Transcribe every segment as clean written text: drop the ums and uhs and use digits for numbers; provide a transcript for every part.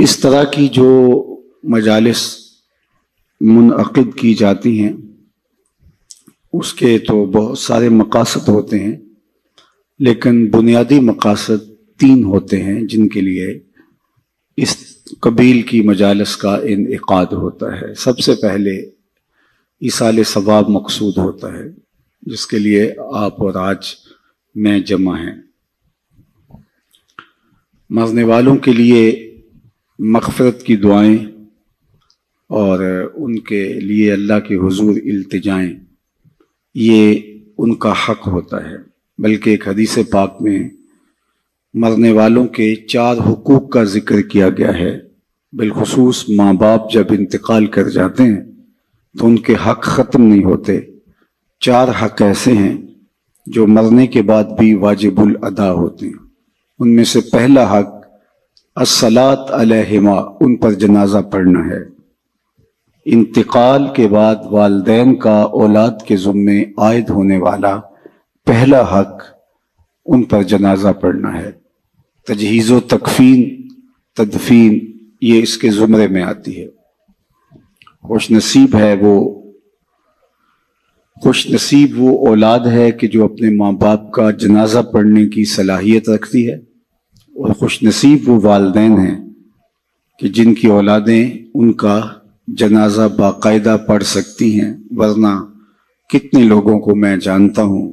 اس طرح کی جو مجالس منعقد کی جاتی ہیں اس کے تو بہت سارے مقاصد ہوتے ہیں، لیکن بنیادی مقاصد 3 ہوتے ہیں جن کے لیے اس قبیل کی مجالس کا انعقاد ہوتا ہے۔ سب سے پہلے ایصال ثواب مقصود ہوتا ہے، جس کے لیے آپ اور آج میں جمع ہیں۔ مرنے والوں کے لیے مغفرت کی دعائیں اور ان کے لیے اللہ کے حضور التجائیں، یہ ان کا حق ہوتا ہے۔ بلکہ ایک حدیث پاک میں مرنے والوں کے 4 حقوق کا ذکر کیا گیا ہے۔ بالخصوص ماں باپ جب انتقال کر جاتے ہیں تو ان کے حق ختم نہیں ہوتے۔ 4 حق ایسے ہیں جو مرنے کے بعد بھی واجب الادا ہوتے ہیں۔ ان میں سے پہلا حق الصلاۃ علیہما، ان پر جنازہ پڑھنا ہے۔ انتقال کے بعد والدین کا اولاد کے ذمے عائد ہونے والا پہلا حق ان پر جنازہ پڑھنا ہے۔ تجہیز و تکفین، تدفین، یہ اس کے زمرے میں آتی ہے۔ خوش نصیب وہ اولاد ہے کہ جو اپنے ماں باپ کا جنازہ پڑھنے کی صلاحیت رکھتی ہے، اور خوش نصیب وہ والدین ہیں کہ جن کی اولادیں ان کا جنازہ باقاعدہ پڑھ سکتی ہیں۔ ورنہ کتنے لوگوں کو میں جانتا ہوں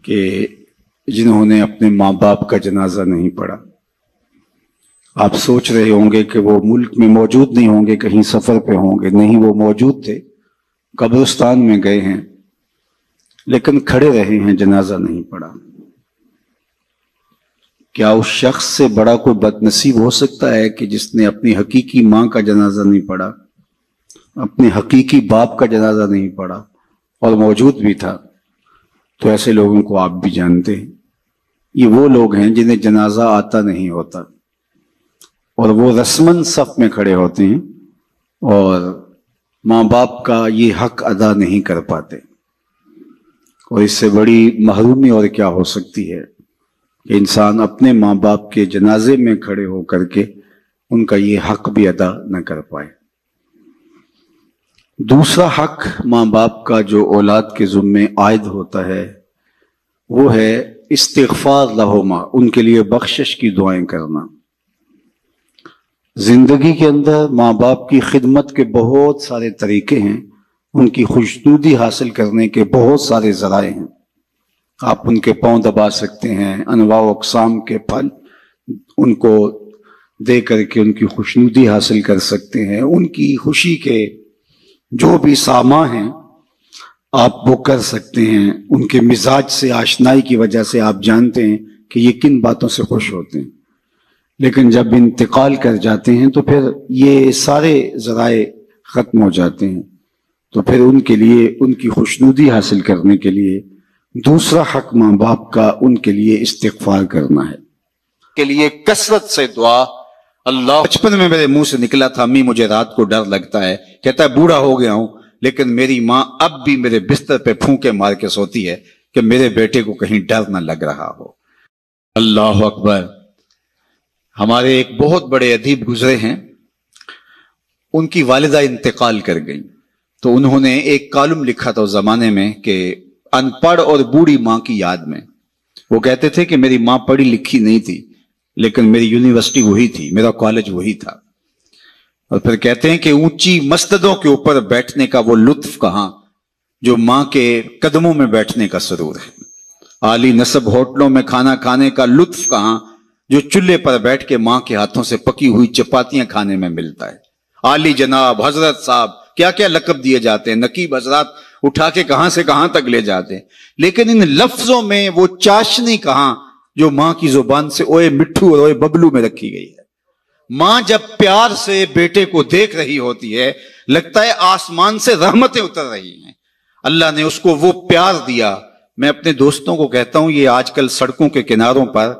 کہ جنہوں نے اپنے ماں باپ کا جنازہ نہیں پڑھا۔ آپ سوچ رہے ہوں گے کہ وہ ملک میں موجود نہیں ہوں گے، کہیں سفر پہ ہوں گے۔ نہیں، وہ موجود تھے، قبرستان میں گئے ہیں، لیکن کھڑے رہے ہیں، جنازہ نہیں پڑھا۔ کیا اس شخص سے بڑا کوئی بد نصیب ہو سکتا ہے کہ جس نے اپنی حقیقی ماں کا جنازہ نہیں پڑھا، اپنے حقیقی باپ کا جنازہ نہیں پڑھا، اور موجود بھی تھا؟ تو ایسے لوگوں کو آپ بھی جانتے ہیں۔ یہ وہ لوگ ہیں جنہیں جنازہ آتا نہیں ہوتا، اور وہ رسماً صف میں کھڑے ہوتے ہیں اور ماں باپ کا یہ حق ادا نہیں کر پاتے۔ اور اس سے بڑی محرومی اور کیا ہو سکتی ہے کہ انسان اپنے ماں باپ کے جنازے میں کھڑے ہو کر کے ان کا یہ حق بھی ادا نہ کر پائے۔ دوسرا حق ماں باپ کا جو اولاد کے ذمے عائد ہوتا ہے وہ ہے استغفار لہما، ان کے لیے بخشش کی دعائیں کرنا۔ زندگی کے اندر ماں باپ کی خدمت کے بہت سارے طریقے ہیں، ان کی خوشنودی حاصل کرنے کے بہت سارے ذرائع ہیں۔ آپ ان کے پاؤں دبا سکتے ہیں، انواع و اقسام کے پھل ان کو دے کر کے ان کی خوشنودی حاصل کر سکتے ہیں۔ ان کی خوشی کے جو بھی سامان ہیں آپ وہ کر سکتے ہیں۔ ان کے مزاج سے آشنائی کی وجہ سے آپ جانتے ہیں کہ یہ کن باتوں سے خوش ہوتے ہیں۔ لیکن جب انتقال کر جاتے ہیں تو پھر یہ سارے ذرائع ختم ہو جاتے ہیں۔ تو پھر ان کے لیے ان کی خوشنودی حاصل کرنے کے لیے دوسرا حق ماں باپ کا ان کے لیے استغفار کرنا ہے، کے لیے کثرت سے دعا۔ اللہ، بچپن میں میرے منہ سے نکلا تھا، امی مجھے رات کو ڈر لگتا ہے، کہتا ہے بوڑھا ہو گیا ہوں لیکن میری ماں اب بھی میرے بستر پہ پھونکے مار کے سوتی ہے کہ میرے بیٹے کو کہیں ڈر نہ لگ رہا ہو۔ اللہ اکبر۔ ہمارے ایک بہت بڑے ادیب گزرے ہیں، ان کی والدہ انتقال کر گئیں، تو انہوں نے ایک کالم لکھا تھا اس زمانے میں کہ ان پڑھ اور بوڑھی ماں کی یاد میں۔ وہ کہتے تھے کہ میری ماں پڑھی لکھی نہیں تھی لیکن میری یونیورسٹی وہی تھی، میرا کالج وہی تھا۔ اور پھر کہتے ہیں کہ اونچی مسندوں کے اوپر بیٹھنے کا وہ لطف کہاں جو ماں کے قدموں میں بیٹھنے کا سرور ہے، عالی نسب ہوٹلوں میں کھانا کھانے کا لطف کہاں جو چولہے پر بیٹھ کے ماں کے ہاتھوں سے پکی ہوئی چپاتیاں کھانے میں ملتا ہے۔ عالی جناب، حضرت صاحب، کیا کیا لقب دیے جاتے ہیں، نقیب حضرات اٹھا کے کہاں سے کہاں تک لے جاتے ہیں، لیکن ان لفظوں میں وہ چاشنی کہاں جو ماں کی زبان سے اوئے مٹھو اور اوئے ببلو میں رکھی گئی ہے۔ ماں جب پیار سے بیٹے کو دیکھ رہی ہوتی ہے لگتا ہے آسمان سے رحمتیں اتر رہی ہیں، اللہ نے اس کو وہ پیار دیا۔ میں اپنے دوستوں کو کہتا ہوں، یہ آج کل سڑکوں کے کناروں پر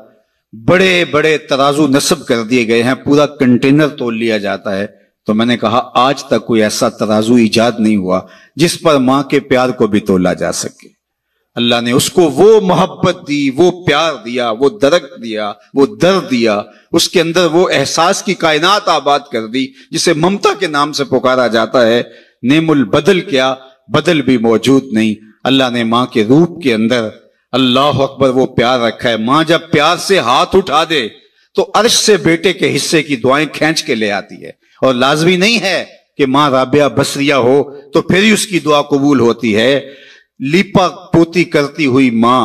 بڑے بڑے ترازو نصب کر دیے گئے ہیں، پورا کنٹینر تول لیا جاتا ہے، تو میں نے کہا آج تک کوئی ایسا ترازو ایجاد نہیں ہوا جس پر ماں کے پیار کو بھی تولا جا سکے۔ اللہ نے اس کو وہ محبت دی، وہ پیار دیا، وہ درک دیا، وہ درد دیا، اس کے اندر وہ احساس کی کائنات آباد کر دی جسے ممتا کے نام سے پکارا جاتا ہے۔ نعم البدل کیا، بدل بھی موجود نہیں۔ اللہ نے ماں کے روپ کے اندر اللہ اکبر وہ پیار رکھا ہے۔ ماں جب پیار سے ہاتھ اٹھا دے تو عرش سے بیٹے کے حصے کی دعائیں کھینچ کے لے آتی ہے، اور لازمی نہیں ہے کہ ماں رابعہ بصریہ ہو تو پھر ہی اس کی دعا قبول ہوتی ہے۔ لیپا پوتی کرتی ہوئی ماں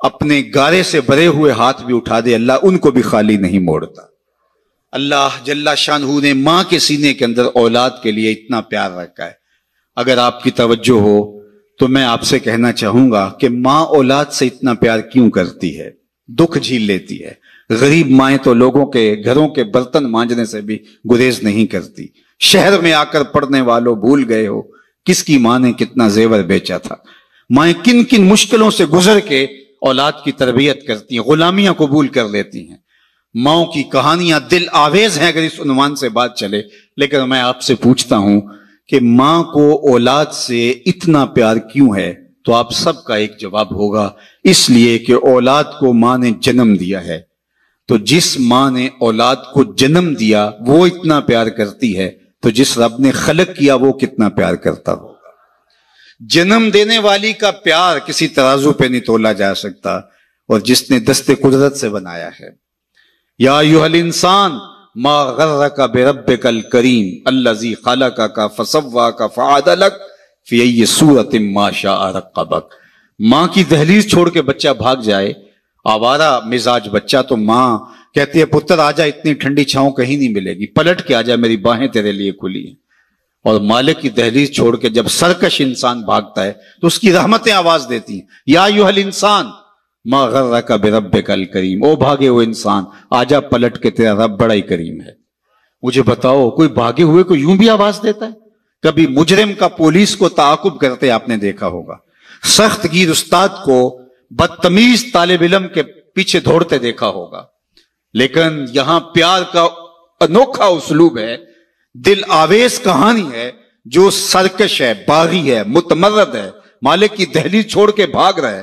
اپنے گارے سے بھرے ہوئے ہاتھ بھی اٹھا دے، اللہ ان کو بھی خالی نہیں موڑتا۔ اللہ جل شانہ نے ماں کے سینے کے اندر اولاد کے لیے اتنا پیار رکھا ہے۔ اگر آپ کی توجہ ہو تو میں آپ سے کہنا چاہوں گا کہ ماں اولاد سے اتنا پیار کیوں کرتی ہے؟ دکھ جھیل لیتی ہے۔ غریب مائیں تو لوگوں کے گھروں کے برتن مانجنے سے بھی گریز نہیں کرتی۔ شہر میں آ کر پڑھنے والوں بھول گئے ہو کس کی ماں نے کتنا زیور بیچا تھا۔ مائیں کن کن مشکلوں سے گزر کے اولاد کی تربیت کرتی ہیں، غلامیاں قبول کر لیتی ہیں۔ ماؤں کی کہانیاں دل آویز ہیں اگر اس عنوان سے بات چلے، لیکن میں آپ سے پوچھتا ہوں کہ ماں کو اولاد سے اتنا پیار کیوں ہے؟ تو آپ سب کا ایک جواب ہوگا، اس لیے کہ اولاد کو ماں نے جنم دیا ہے۔ تو جس ماں نے اولاد کو جنم دیا وہ اتنا پیار کرتی ہے، تو جس رب نے خلق کیا وہ کتنا پیار کرتا ہوگا۔ جنم دینے والی کا پیار کسی ترازو پہ نہیں تولا جا سکتا، اور جس نے دست قدرت سے بنایا ہے۔ یا ایھا الانسان ما غرک بربک الکریم الذی خلقک فسواک فعدلک فی ای صورۃ ما شاء رکبک۔ ماں کی دہلیز چھوڑ کے بچہ بھاگ جائے، آوارہ مزاج بچہ، تو ماں کہتی ہے پتر آجا، اتنی ٹھنڈی چھاؤں کہیں نہیں ملے گی، پلٹ کے آجا، میری باہیں تیرے لیے کھلی ہیں۔ اور مالک کی دہلیز چھوڑ کے جب سرکش انسان بھاگتا ہے تو اس کی رحمتیں آواز دیتی ہیں، یا ایھا الانسان ما غرک بربک الکریم، او بھاگے ہوئے انسان آجا پلٹ کے، تیرا رب بڑا ہی کریم ہے۔ مجھے بتاؤ کوئی بھاگے ہوئے کو یوں بھی آواز دیتا ہے؟ کبھی مجرم کا پولیس کو تعاقب کرتے آپ نے دیکھا ہوگا، سخت گیر استاد کو بدتمیز طالب علم کے پیچھے دوڑتے دیکھا ہوگا، لیکن یہاں پیار کا انوکھا اسلوب ہے، دل آویز کہانی ہے۔ جو سرکش ہے، باغی ہے، متمرد ہے، مالک کی دہلیز چھوڑ کے بھاگ رہا ہے،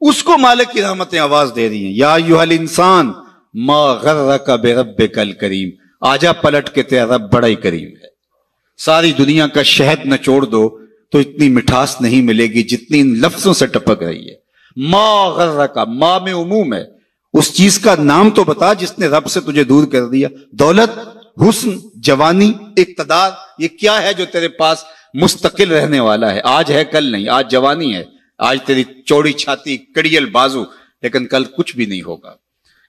اس کو مالک کی رحمتیں آواز دے رہی ہیں، یا ایھا الانسان ما غرک بربک الکریم، آجا پلٹ کے، تیرا رب بڑا ہی کریم ہے۔ ساری دنیا کا شہد نچوڑ دو تو اتنی مٹھاس نہیں ملے گی جتنی ان لفظوں سے ٹپک رہی ہے۔ ما غرک، ما میں عموم ہے، اس چیز کا نام تو بتا جس نے رب سے تجھے دور کر دیا۔ دولت، حسن، جوانی، اقتدار، یہ کیا ہے جو تیرے پاس مستقل رہنے والا ہے؟ آج ہے کل نہیں، آج جوانی ہے، آج تیری چوڑی چھاتی، کڑیل بازو، لیکن کل کچھ بھی نہیں ہوگا۔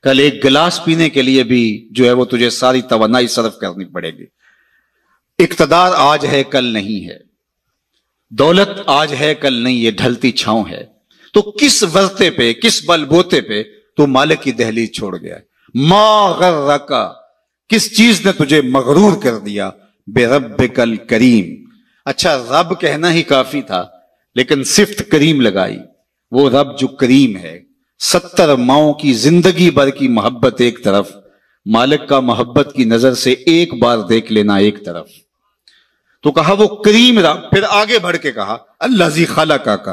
کل ایک گلاس پینے کے لیے بھی جو ہے وہ تجھے ساری توانائی صرف کرنی پڑے گی۔ اقتدار آج ہے کل نہیں ہے، دولت آج ہے کل نہیں، یہ ڈھلتی چھاؤں ہے۔ تو کس ورطے پہ، کس بل بوتے پہ تو مالک کی دہلیز چھوڑ گیا ہے؟ ما غرک، کس چیز نے تجھے مغرور کر دیا؟ بربک الکریم۔ اچھا، رب کہنا ہی کافی تھا، لیکن صفت کریم لگائی۔ وہ رب جو کریم ہے، 70 ماؤں کی زندگی بھر کی محبت ایک طرف، مالک کا محبت کی نظر سے ایک بار دیکھ لینا ایک طرف، تو کہا وہ کریم رب۔ پھر آگے بڑھ کے کہا الذی خلقک،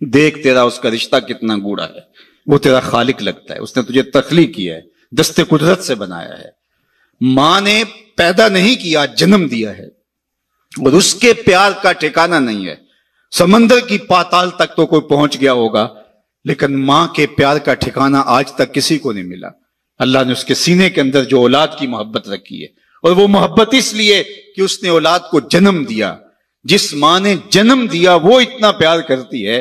دیکھ تیرا اس کا رشتہ کتنا گوڑا ہے، وہ تیرا خالق لگتا ہے، اس نے تجھے تخلیق کیا ہے، دست قدرت سے بنایا ہے۔ ماں نے پیدا نہیں کیا، جنم دیا ہے، اور اس کے پیار کا ٹھکانہ نہیں ہے۔ سمندر کی پاتال تک تو کوئی پہنچ گیا ہوگا، لیکن ماں کے پیار کا ٹھکانہ آج تک کسی کو نہیں ملا۔ اللہ نے اس کے سینے کے اندر جو اولاد کی محبت رکھی ہے، اور وہ محبت اس لیے کہ اس نے اولاد کو جنم دیا۔ جس ماں نے جنم دیا وہ اتنا پیار کرتی ہے۔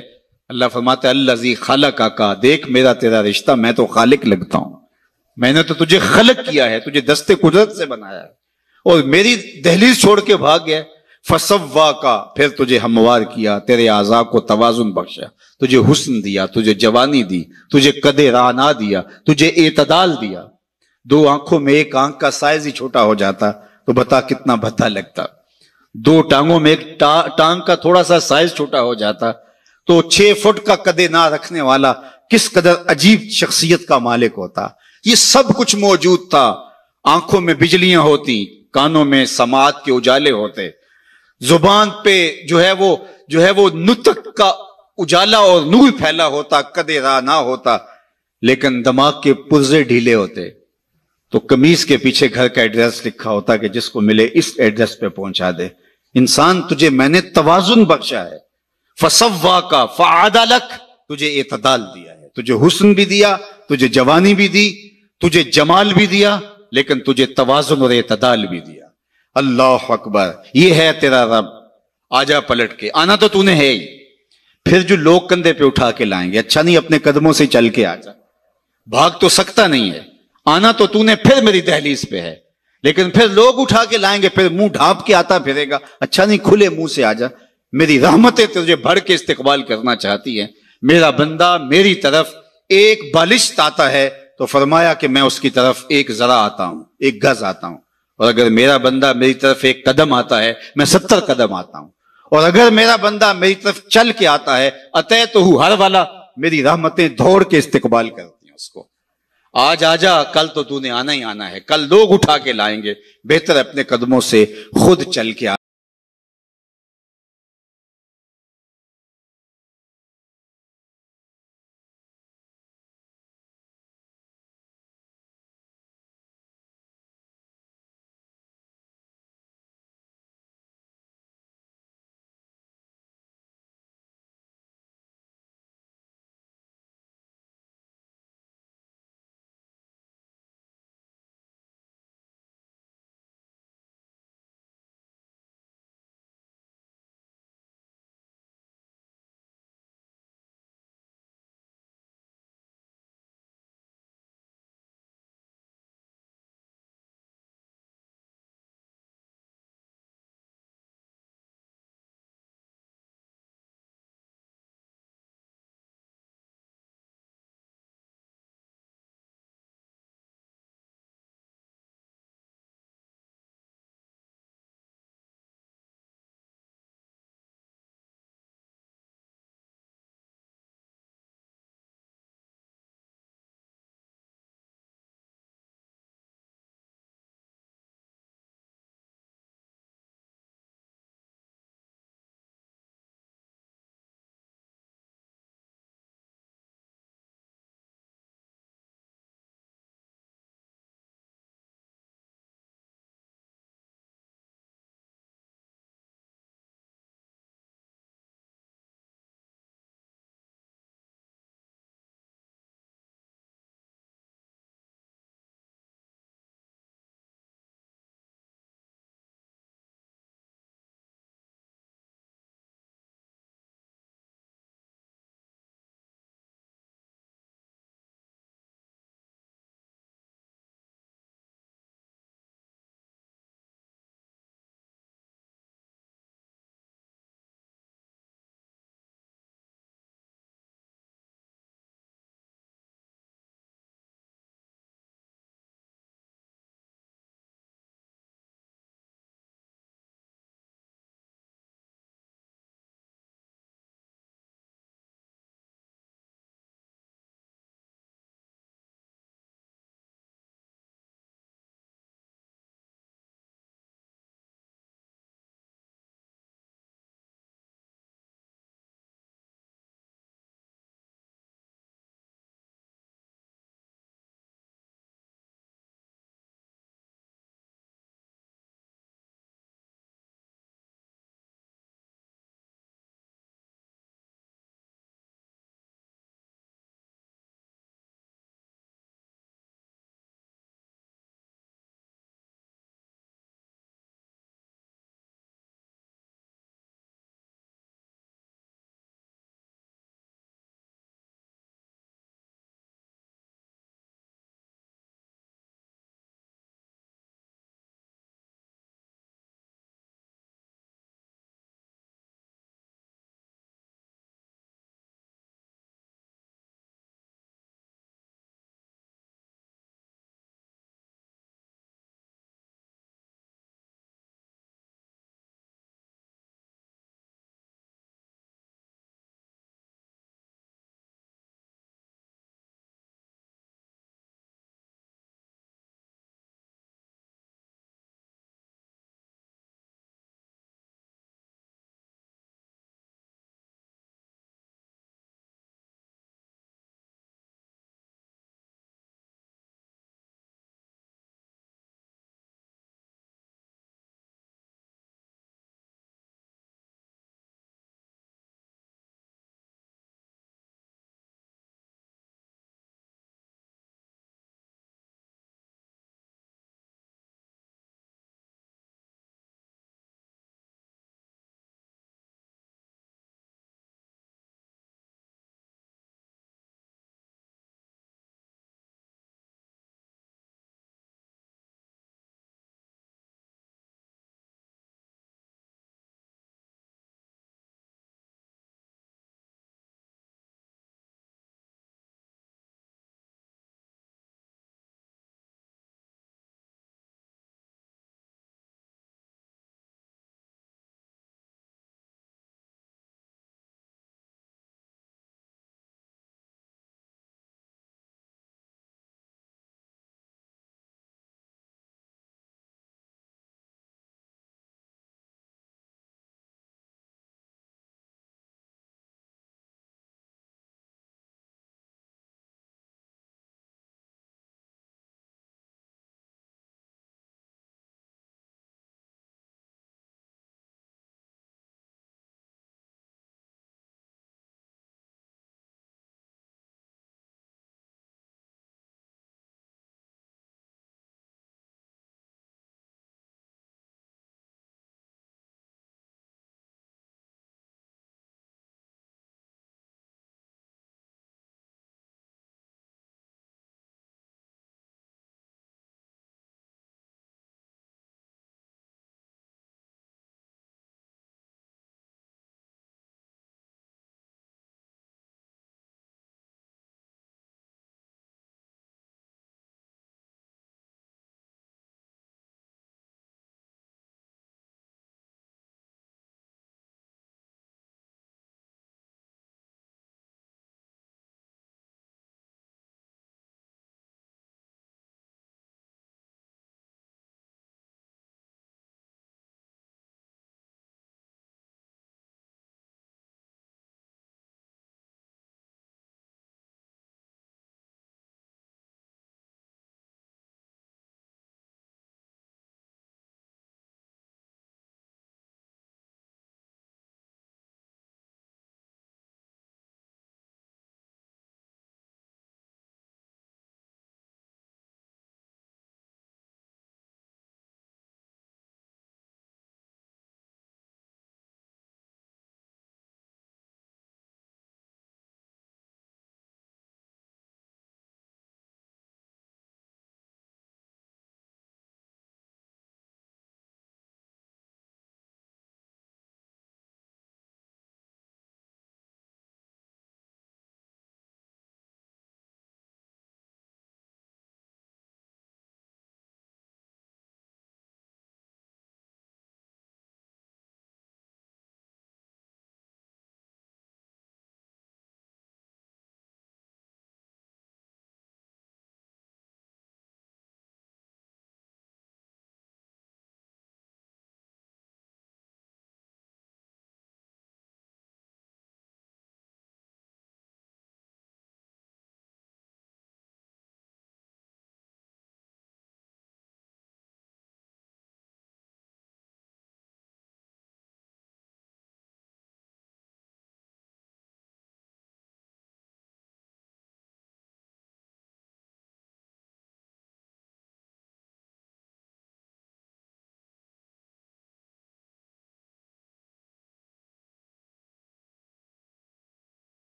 اللہ فرماتا ہے الذی خلقک، دیکھ میرا تیرا رشتہ، میں تو خالق لگتا ہوں، میں نے تو تجھے خلق کیا ہے، تجھے دست قدرت سے بنایا ہے، اور میری دہلیز چھوڑ کے بھاگ گیا۔ فسواک، پھر تجھے ہموار کیا، تیرے اعضاء کو توازن بخشا، تجھے حسن دیا، تجھے جوانی دی، تجھے قد رانا دیا، تجھے اعتدال دیا۔ 2 آنکھوں میں ایک آنکھ کا سائز ہی چھوٹا ہو جاتا تو بتا کتنا بھدا لگتا۔ 2 ٹانگوں میں ایک ٹانگ کا تھوڑا سا سائز چھوٹا ہو جاتا تو 6 فٹ کا قد نہ رکھنے والا کس قدر عجیب شخصیت کا مالک ہوتا۔ یہ سب کچھ موجود تھا۔ آنکھوں میں بجلیاں ہوتی، کانوں میں سماعت کے اجالے ہوتے، زبان پہ جو ہے وہ نطق کا اجالا اور نور پھیلا ہوتا، کدے راہ نہ ہوتا، لیکن دماغ کے پرزے ڈھیلے ہوتے تو قمیص کے پیچھے گھر کا ایڈریس لکھا ہوتا کہ جس کو ملے اس ایڈریس پہ پہنچا دے۔ انسان تجھے میں نے توازن بخشا ہے، فَسَوَّاكَ فَعَدَلَكَ، تجھے اعتدال دیا ہے، تجھے حسن بھی دیا، تجھے جوانی بھی دی، تجھے جمال بھی دیا، لیکن تجھے توازن اور اعتدال بھی دیا۔ اللہ اکبر، یہ ہے تیرا رب۔ آجا پلٹ کے، آنا تو تو نے ہے ہی، پھر جو لوگ کندھے پہ اٹھا کے لائیں گے، اچھا نہیں اپنے قدموں سے چل کے آجا، بھاگ تو سکتا نہیں ہے، آنا تو تو نے پھر میری دہلیز پہ ہے، لیکن پھر لوگ اٹھا کے لائیں گے، پھر منہ ڈھانپ کے آتا پھرے گا، اچھا نہیں کھلے منہ سے آجا، میری رحمتیں تجھے بڑھ کے استقبال کرنا چاہتی ہیں۔ میرا بندہ میری طرف ایک بالشت آتا ہے تو فرمایا کہ میں اس کی طرف ایک ذرا آتا ہوں، ایک گز آتا ہوں، اور اگر میرا بندہ میری طرف ایک قدم آتا ہے میں 70 قدم آتا ہوں، اور اگر میرا بندہ میری طرف چل کے آتا ہے اتیتہ ہر والا، میری رحمتیں دوڑ کے استقبال کرتی ہیں اس کو۔ آج آجا، کل تو تو نے آنا ہی آنا ہے، کل لوگ اٹھا کے لائیں گے، بہتر اپنے قدموں سے خود چل کے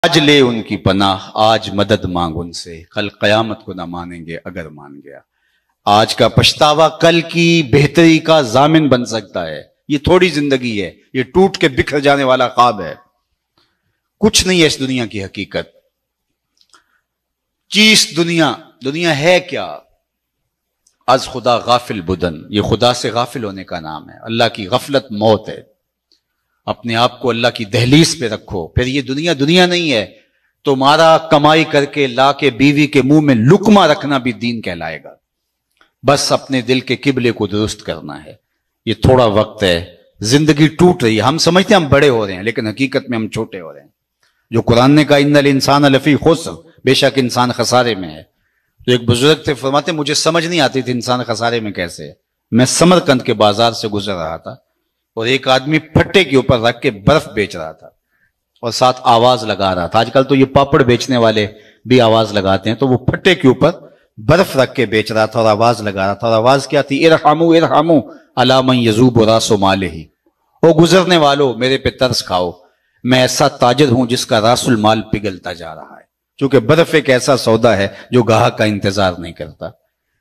آج لے ان کی پناہ، آج مدد مانگ ان سے، کل قیامت کو نہ مانیں گے اگر مان گیا۔ آج کا پچھتاوا کل کی بہتری کا ضامن بن سکتا ہے۔ یہ تھوڑی زندگی ہے، یہ ٹوٹ کے بکھر جانے والا خواب ہے، کچھ نہیں ہے اس دنیا کی حقیقت۔ چیز دنیا ہے کیا؟ از خدا غافل بدن، یہ خدا سے غافل ہونے کا نام ہے۔ اللہ کی غفلت موت ہے۔ اپنے آپ کو اللہ کی دہلیز پہ رکھو، پھر یہ دنیا نہیں ہے۔ تمہارا کمائی کر کے لا کے بیوی کے منہ میں لقمہ رکھنا بھی دین کہلائے گا۔ بس اپنے دل کے قبلے کو درست کرنا ہے۔ یہ تھوڑا وقت ہے، زندگی ٹوٹ رہی ہے۔ ہم سمجھتے ہیں ہم بڑے ہو رہے ہیں، لیکن حقیقت میں ہم چھوٹے ہو رہے ہیں۔ جو قرآن نے کہا ان الانسان لفی خسر، بے شک انسان خسارے میں ہے۔ تو ایک بزرگ تھے، فرماتے مجھے سمجھ نہیں آتی تھی انسان خسارے میں کیسے ہے۔ میں سمرقند کے بازار سے گزر رہا تھا اور ایک آدمی پھٹے کے اوپر رکھ کے برف بیچ رہا تھا اور ساتھ آواز لگا رہا تھا۔ آج کل تو یہ پاپڑ بیچنے والے بھی آواز لگاتے ہیں، تو وہ پھٹے کے اوپر برف رکھ کے بیچ رہا تھا اور آواز لگا رہا تھا، اور آواز کیا تھی؟ ارحموا ارحموا علی من یذوب راس مالہ، او گزرنے والو میرے پہ ترس کھاؤ، میں ایسا تاجر ہوں جس کا راس المال پگھلتا جا رہا ہے۔ چونکہ برف ایک ایسا سودا ہے جو گاہک کا انتظار نہیں کرتا۔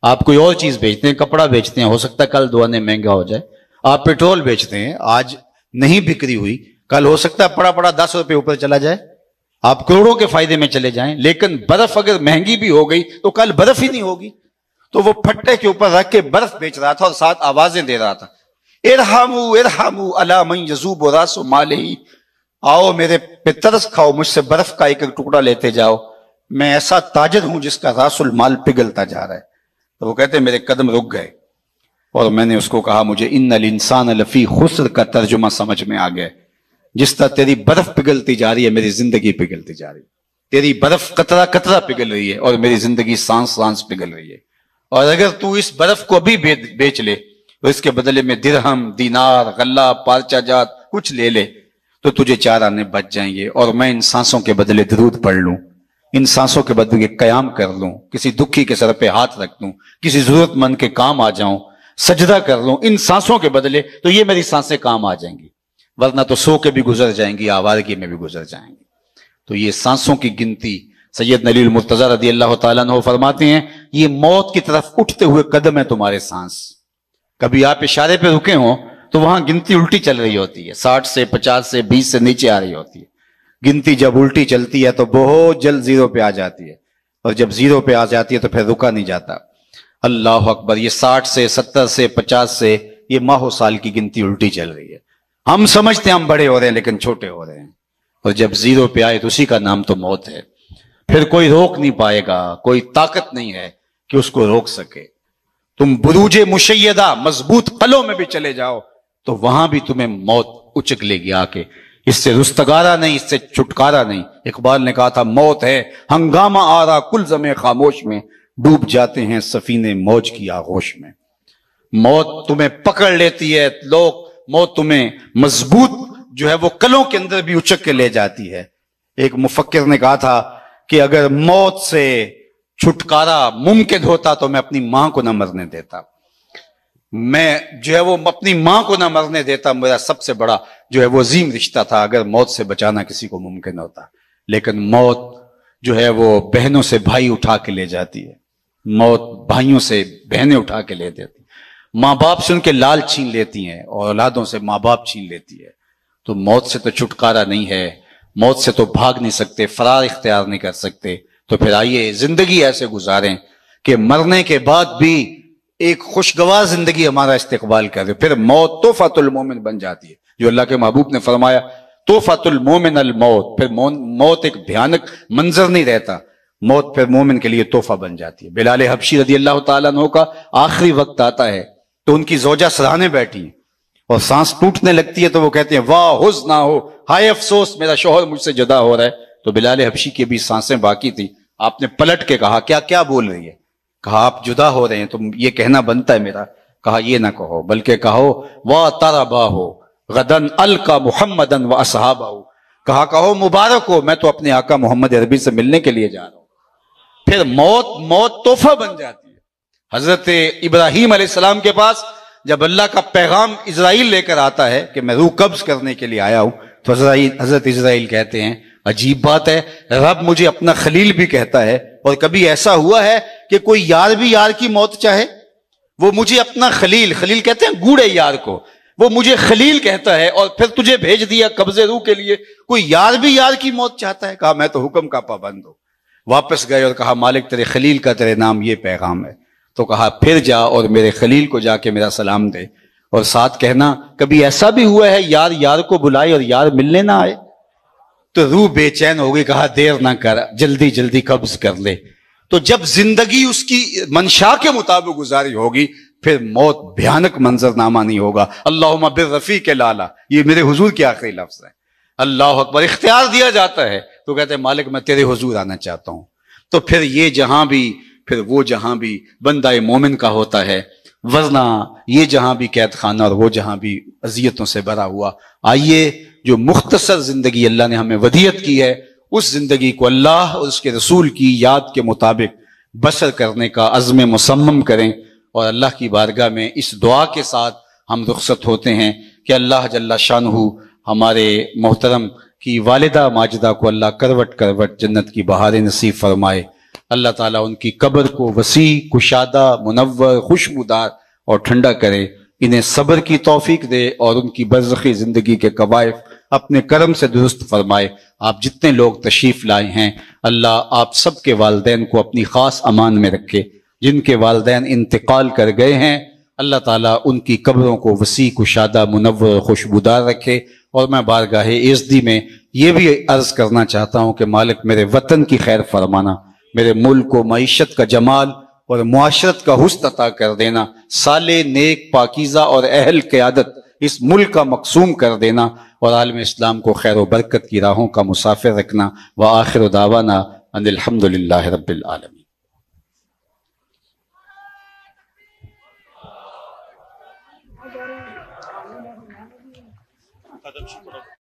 آپ کوئی اور چیز بیچتے ہیں، کپڑا بیچتے ہیں، ہو سکتا ہے کل دوانے مہنگا ہو جائے۔ آپ پیٹرول بیچتے ہیں، آج نہیں بکری ہوئی، کل ہو سکتا ہے پڑا 10 روپے اوپر چلا جائے، آپ کروڑوں کے فائدے میں چلے جائیں۔ لیکن برف اگر مہنگی بھی ہو گئی تو کل برف ہی نہیں ہوگی۔ تو وہ پھٹے کے اوپر رکھ کے برف بیچ رہا تھا اور ساتھ آوازیں دے رہا تھا، ارحموا ارحموا علی من یذوب راس مالہ، آؤ میرے پہ ترس کھاؤ، مجھ سے برف کا ایک ٹکڑا لیتے جاؤ، میں ایسا تاجر ہوں جس کا راس المال پگھلتا جا رہا ہے۔ تو وہ کہتے ہیں میرے قدم رک گئے اور میں نے اس کو کہا مجھے ان الانسان لفی خسر کا ترجمہ سمجھ میں آ گیا۔ جس طرح تیری برف پگھلتی جا رہی ہے میری زندگی پگھلتی جا رہی ہے، تیری برف قطرہ قطرہ پگھل رہی ہے اور میری زندگی سانس سانس پگھل رہی ہے۔ اور اگر تو اس برف کو بھی بیچ لے تو اس کے بدلے میں درہم، دینار، غلہ، پارچہ جات کچھ لے لے تو تجھے 4 آنے بچ جائیں گے، اور میں ان سانسوں کے بدلے درود پڑھ لوں، ان سانسوں کے بدلے قیام کر لوں، کسی دکھی کے سر پہ ہاتھ رکھ دوں، کسی ضرورت مند کے کام آ جاؤں، سجدہ کر لوں ان سانسوں کے بدلے، تو یہ میری سانسیں کام آ جائیں گی، ورنہ تو سو کے بھی گزر جائیں گی، آوارگی میں بھی گزر جائیں گی۔ تو یہ سانسوں کی گنتی، سید علی المرتضی رضی اللہ تعالیٰ عنہ فرماتے ہیں یہ موت کی طرف اٹھتے ہوئے قدم ہے تمہارے سانس۔ کبھی آپ اشارے پہ رکے ہوں تو وہاں گنتی الٹی چل رہی ہوتی ہے، 60 سے 50 سے 20 سے نیچے آ رہی ہوتی ہے۔ گنتی جب الٹی چلتی ہے تو بہت جلد 0 پہ آ جاتی ہے، اور جب 0 پہ آ جاتی ہے تو پھر رکا نہیں جاتا۔ اللہ اکبر، یہ 60 سے 70 سے 50 سے یہ ماہ و سال کی گنتی الٹی چل رہی ہے۔ ہم سمجھتے ہیں ہم بڑے ہو رہے ہیں لیکن چھوٹے ہو رہے ہیں، اور جب 0 پہ آئے تو اسی کا نام تو موت ہے۔ پھر کوئی روک نہیں پائے گا، کوئی طاقت نہیں ہے کہ اس کو روک سکے۔ تم بروج مشیدہ مضبوط قلعوں میں بھی چلے جاؤ تو وہاں بھی تمہیں موت اچک لے گی آ کے، اس سے رستگارا نہیں، اس سے چھٹکارا نہیں۔ اقبال نے کہا تھا موت ہے ہنگامہ آرا کلزم خاموش میں، ڈوب جاتے ہیں سفینے موج کی آغوش میں۔ موت تمہیں پکڑ لیتی ہے، موت تمہیں مضبوط جو ہے وہ قلعوں کے اندر بھی اچک کے لے جاتی ہے۔ ایک مفکر نے کہا تھا کہ اگر موت سے چھٹکارا ممکن ہوتا تو میں اپنی ماں کو نہ مرنے دیتا، میں جو ہے وہ اپنی ماں کو نہ مرنے دیتا، میرا سب سے بڑا جو ہے وہ عظیم رشتہ تھا اگر موت سے بچانا کسی کو ممکن ہوتا۔ لیکن موت جو ہے وہ بہنوں سے بھائی اٹھا کے لے جاتی ہے، موت بھائیوں سے بہنیں اٹھا کے لے دیتی، ماں باپ سے ان کے لال چھین لیتی ہیں اور اولادوں سے ماں باپ چھین لیتی ہے۔ تو موت سے تو چھٹکارا نہیں ہے، موت سے تو بھاگ نہیں سکتے، فرار اختیار نہیں کر سکتے۔ تو پھر آئیے زندگی ایسے گزاریں کہ مرنے کے بعد بھی ایک خوشگوار زندگی ہمارا استقبال کرے۔ پھر موت تحفۃ المومن بن جاتی ہے، جو اللہ کے محبوب نے فرمایا تحفۃ المومن الموت۔ پھر موت ایک بھیانک منظر نہیں رہتا، موت پھر مومن کے لیے تحفہ بن جاتی ہے۔ بلال حبشی رضی اللہ تعالیٰ عنہ کا آخری وقت آتا ہے تو ان کی زوجہ سراہنے بیٹھی ہیں اور سانس ٹوٹنے لگتی ہے تو وہ کہتے ہیں واہ حزن ہو، ہائے افسوس میرا شوہر مجھ سے جدا ہو رہا ہے۔ تو بلال حبشی کی بھی سانسیں باقی تھی، آپ نے پلٹ کے کہا کیا بول رہی ہے؟ کہا آپ جدا ہو رہے ہیں تو یہ کہنا بنتا ہے میرا۔ کہا یہ نہ کہو، بلکہ کہو وا ترباہ غدن القا محمدن و اصحابہ، کہو مبارک ہو، میں تو اپنے آقا محمد عربی سے ملنے کے لیے جا رہا ہوں۔ پھر موت تحفہ بن جاتی ہے۔ حضرت ابراہیم علیہ السلام کے پاس جب اللہ کا پیغام اسرائیل لے کر آتا ہے کہ میں روح قبض کرنے کے لیے آیا ہوں، تو حضرت اسرائیل کہتے ہیں عجیب بات ہے، رب مجھے اپنا خلیل بھی کہتا ہے، اور کبھی ایسا ہوا ہے کہ کوئی یار بھی یار کی موت چاہے؟ وہ مجھے اپنا خلیل، خلیل کہتے ہیں گوڑے یار کو، وہ مجھے خلیل کہتا ہے اور پھر تجھے بھیج دیا قبضے روح کے لیے، کوئی یار بھی یار کی موت چاہتا ہے؟ کہا میں تو حکم کا پابند ہوں۔ واپس گئے اور کہا مالک تیرے خلیل کا تیرے نام یہ پیغام ہے۔ تو کہا پھر جا اور میرے خلیل کو جا کے میرا سلام دے، اور ساتھ کہنا کبھی ایسا بھی ہوا ہے یار یار کو بلائے اور یار ملنے نہ آئے؟ تو روح بے چین ہو گئی، کہا دیر نہ کر، جلدی جلدی قبض کر لے۔ تو جب زندگی اس کی منشا کے مطابق گزاری ہوگی، پھر موت بھیانک منظر نامہ نہیں ہوگا۔ اللہم بالرفیق الاعلی، یہ میرے حضور کے آخری لفظ ہیں۔ اللہ اکبر، اختیار دیا جاتا ہے تو کہتے ہیں مالک میں تیرے حضور آنا چاہتا ہوں۔ تو پھر یہ جہاں بھی، پھر وہ جہاں بھی بندہ مومن کا ہوتا ہے، ورنہ یہ جہاں بھی قید خانہ اور وہ جہاں بھی اذیتوں سے بھرا ہوا۔ آئیے جو مختصر زندگی اللہ نے ہمیں ودیعت کی ہے، اس زندگی کو اللہ اور اس کے رسول کی یاد کے مطابق بسر کرنے کا عزم مصمم کریں، اور اللہ کی بارگاہ میں اس دعا کے ساتھ ہم رخصت ہوتے ہیں کہ اللہ جل شانہ ہمارے محترم کی والدہ ماجدہ کو اللہ کروٹ کروٹ جنت کی بہاریں نصیب فرمائے۔ اللہ تعالیٰ ان کی قبر کو وسیع، کشادہ، منور، خوشبودار اور ٹھنڈا کرے، انہیں صبر کی توفیق دے اور ان کی برزخی زندگی کے قوائف اپنے کرم سے درست فرمائے۔ آپ جتنے لوگ تشریف لائے ہیں، اللہ آپ سب کے والدین کو اپنی خاص امان میں رکھے۔ جن کے والدین انتقال کر گئے ہیں، اللہ تعالیٰ ان کی قبروں کو وسیع، کشادہ، منور، خوشبودار رکھے۔ اور میں بارگاہ عزتی میں یہ بھی عرض کرنا چاہتا ہوں کہ مالک میرے وطن کی خیر فرمانا، میرے ملک کو معیشت کا جمال اور معاشرت کا حسن عطا کر دینا، صالح، نیک، پاکیزہ اور اہل قیادت اس ملک کا مقسوم کر دینا، اور عالم اسلام کو خیر و برکت کی راہوں کا مسافر رکھنا۔ وآخر دعوانا ان الحمدللہ رب العالمین۔